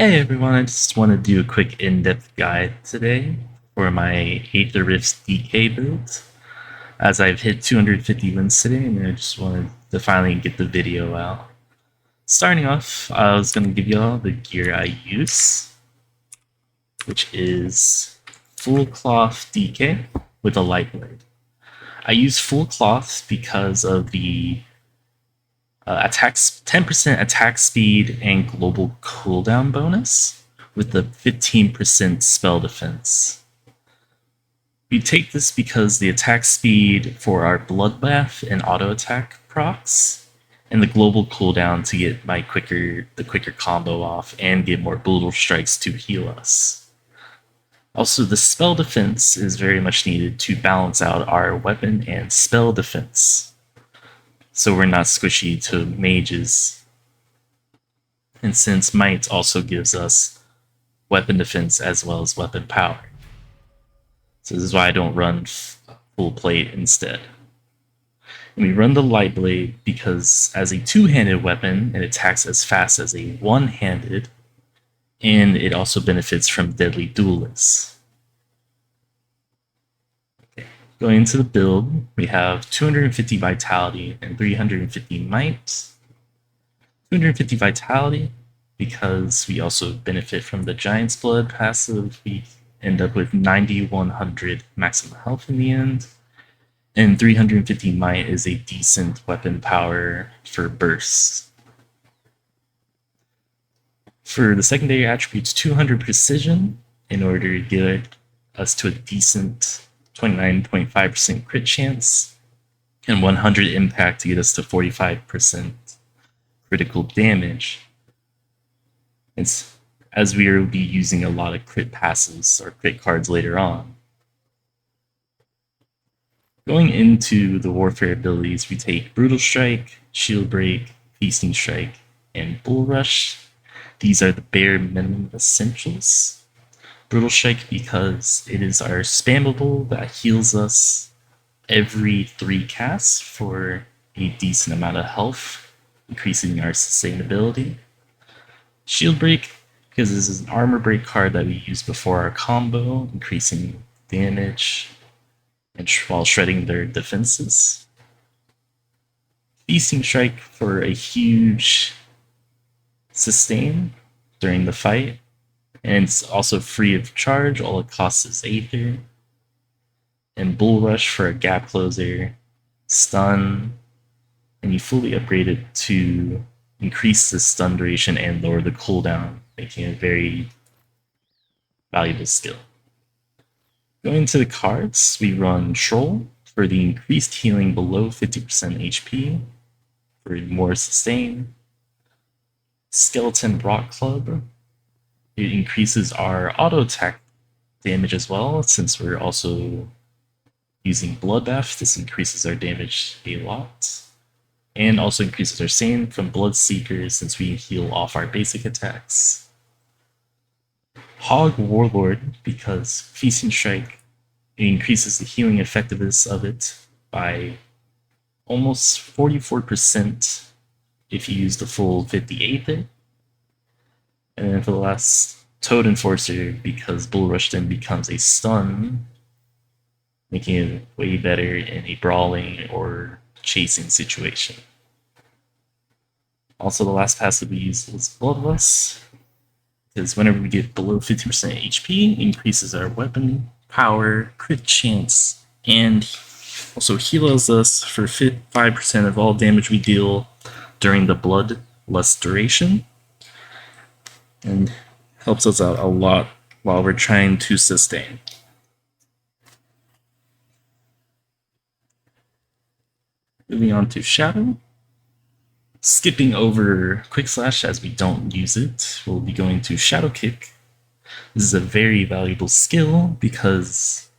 Hey everyone, I just want to do a quick in-depth guide today for my Aether DK build, as I've hit 250 wins today and I just wanted to finally get the video out. Starting off, I was going to give y'all the gear I use, which is full cloth DK with a light blade. I use full cloth because of the attacks 10% attack speed and global cooldown bonus with the 15% spell defense. We take this because the attack speed for our bloodbath and auto attack procs, and the global cooldown to get the quicker combo off and get more brutal strikes to heal us. Also, the spell defense is very much needed to balance out our weapon and spell defense, so we're not squishy to mages. And since might also gives us weapon defense as well as weapon power. So this is why I don't run full plate instead. And we run the light blade because as a two-handed weapon, it attacks as fast as a one-handed, and it also benefits from deadly duelists. Going into the build, we have 250 vitality and 350 might. 250 vitality because we also benefit from the Giant's Blood passive. We end up with 9100 maximum health in the end. And 350 might is a decent weapon power for bursts. For the secondary attributes, 200 precision in order to get us to a decent 29.5% crit chance, and 100 impact to get us to 45% critical damage. It's as we will be using a lot of crit passes or crit cards later on. Going into the warfare abilities, we take Brutal Strike, Shield Break, Feasting Strike, and Bull Rush. These are the bare minimum essentials. Brutal Strike because it is our spammable that heals us every 3 casts for a decent amount of health, increasing our sustainability. Shield Break because this is an armor break card that we use before our combo, increasing damage and while shredding their defenses. Feasting Strike for a huge sustain during the fight, and it's also free of charge. All it costs is Aether. And Bull Rush for a gap closer, stun, and you fully upgrade it to increase the stun duration and lower the cooldown, making it a very valuable skill. Going to the cards, we run Troll for the increased healing below 50% HP for more sustain. Skeleton Rock Club, it increases our auto attack damage as well, since we're also using Bloodbath. This increases our damage a lot, and also increases our sane from Bloodseeker since we heal off our basic attacks. Hog Warlord because Feasting Strike, it increases the healing effectiveness of it by almost 44% if you use the full 50 Aether. And then for the last, Toad Enforcer because Bull Rush then becomes a stun, making it way better in a brawling or chasing situation. Also, the last passive we used was Bloodlust, because whenever we get below 50% HP, increases our weapon power, crit chance, and also heals us for 5% of all damage we deal during the Bloodlust duration, and helps us out a lot while we're trying to sustain. Moving on to Shadow. Skipping over Quick Slash as we don't use it, we'll be going to Shadow Kick. This is a very valuable skill because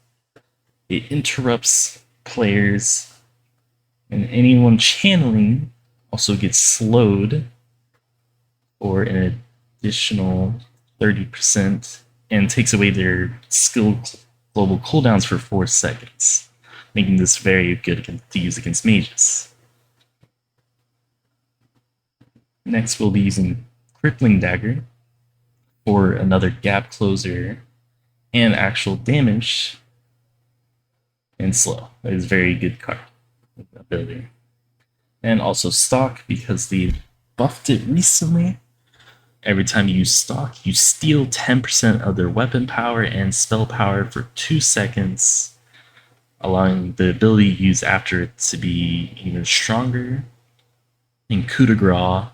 it interrupts players, and anyone channeling also gets slowed for an additional 30% and takes away their skill global cooldowns for 4 seconds, making this very good to use against mages. Next, we'll be using Crippling Dagger for another gap closer and actual damage, and slow. It is a very good card ability. And also stock, because they buffed it recently. Every time you use stock, you steal 10% of their weapon power and spell power for 2 seconds, allowing the ability to use after it to be even stronger. And coup de grace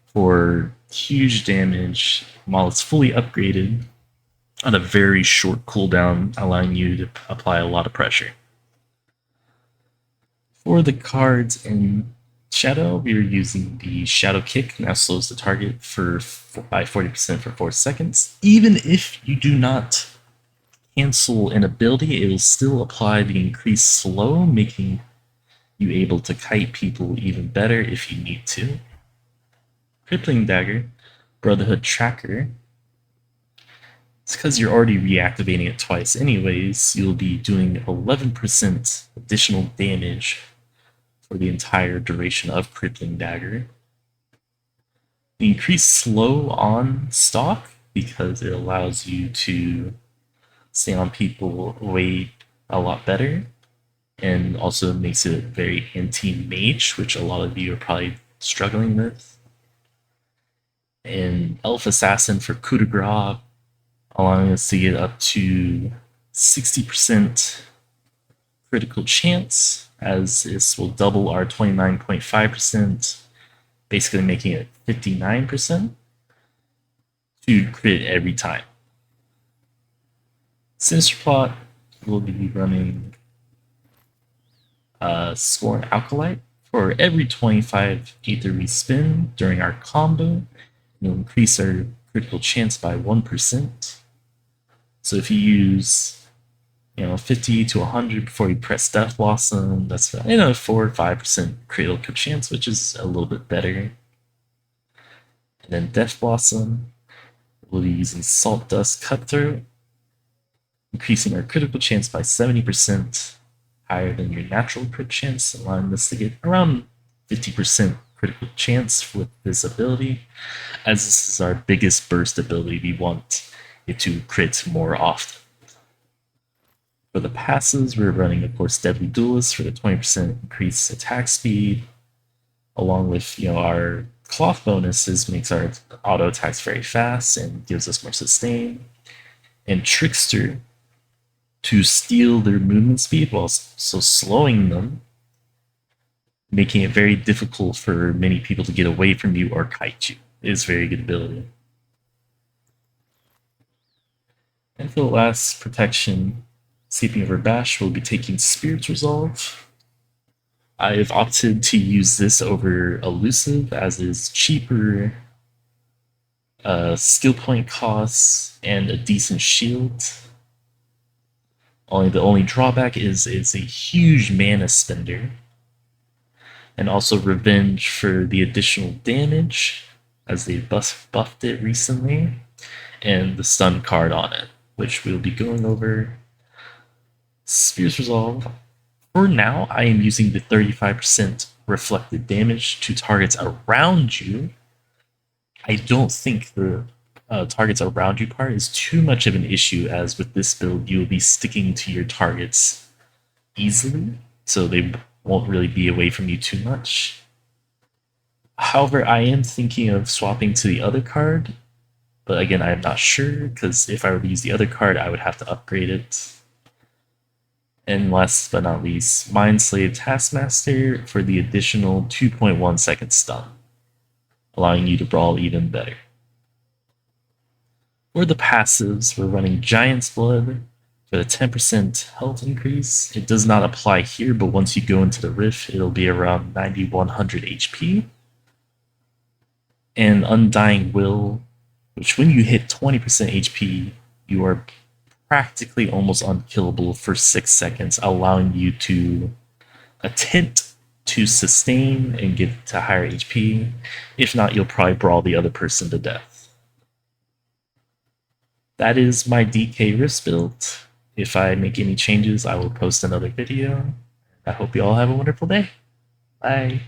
for huge damage while it's fully upgraded on a very short cooldown, allowing you to apply a lot of pressure. For the cards in Shadow, we are using the Shadow Kick. Now slows the target by 40% for 4 seconds. Even if you do not cancel an ability, it will still apply the increased slow, making you able to kite people even better if you need to. Crippling Dagger, Brotherhood Tracker. It's because you're already reactivating it twice anyways, you'll be doing 11% additional damage for the entire duration of Crippling Dagger. The increased slow on stock, because it allows you to stay on people way a lot better, and also makes it very anti-mage, which a lot of you are probably struggling with. And Elf Assassin for coup de grace, allowing us to get up to 60% critical chance, as this will double our 29.5%, basically making it 59% to crit every time. Sinister Plot will be running Scorn Alkalite. For every 25 Aether we spin during our combo, it'll increase our critical chance by 1%. So if you use 50 to 100 before you press Death Blossom, that's 4 or 5% critical chance, which is a little bit better. And then Death Blossom, we'll be using Salt Dust Cutthroat, increasing our critical chance by 70% higher than your natural crit chance, allowing us to get around 50% critical chance with this ability, as this is our biggest burst ability. We want it to crit more often. For the passes, we're running, of course, Deadly Duelist for the 20% increased attack speed, along with our cloth bonuses, makes our auto attacks very fast and gives us more sustain. And Trickster to steal their movement speed while so slowing them, making it very difficult for many people to get away from you or kite you. It is a very good ability. And for the last protection, Sleeping Over Bash will be taking Spirit's Resolve. I've opted to use this over Elusive, as it is cheaper, skill point costs, and a decent shield. The only drawback is it's a huge mana spender, and also Revenge for the additional damage, as they buffed it recently, and the stun card on it, which we'll be going over. Spear's Resolve. For now, I am using the 35% reflected damage to targets around you. I don't think the targets around you part is too much of an issue, as with this build, you'll be sticking to your targets easily, so they won't really be away from you too much. However, I am thinking of swapping to the other card, but again, I'm not sure, because if I were to use the other card, I would have to upgrade it. And last but not least, Mindslave Taskmaster for the additional 2.1 second stun, allowing you to brawl even better. For the passives, we're running Giant's Blood for the 10% health increase. It does not apply here, but once you go into the Rift, it'll be around 9100 HP. And Undying Will, which when you hit 20% HP, you are practically almost unkillable for 6 seconds, allowing you to attempt to sustain and get to higher HP. If not, you'll probably brawl the other person to death. That is my DK Rift build. If I make any changes, I will post another video. I hope you all have a wonderful day. Bye.